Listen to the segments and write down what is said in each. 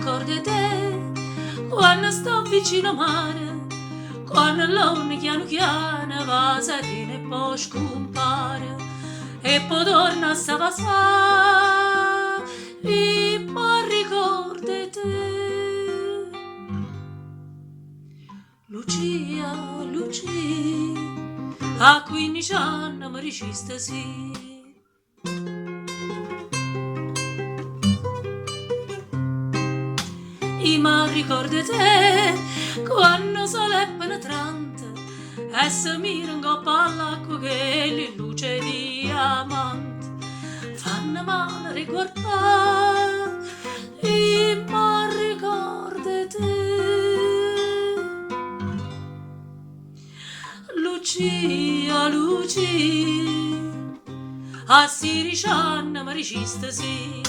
ricordi te, quando sto vicino al mare, quando l'onde piano piano va serena e poi scompare, e poi torna a sta passare, e poi ricordi te. Lucia, Lucia, a 15 anni mi dicesti sì. Ma ricordi te quando sole è penetrante e si mira in coppa all'acqua che le luce di diamante fanno male riguardare. Ma ricordi te, Lucia, Lucia, a 16 anni mi dicesti sì.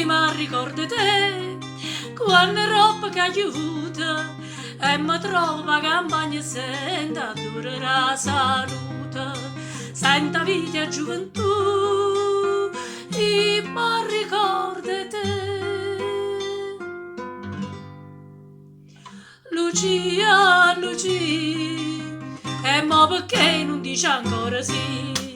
Ma ricordi te quando roba che aiuta e mi trova campagna senta durerà salute, senta vita e gioventù. Ma ricordi te, Lucia, Lucia, e ma perché non dici ancora sì?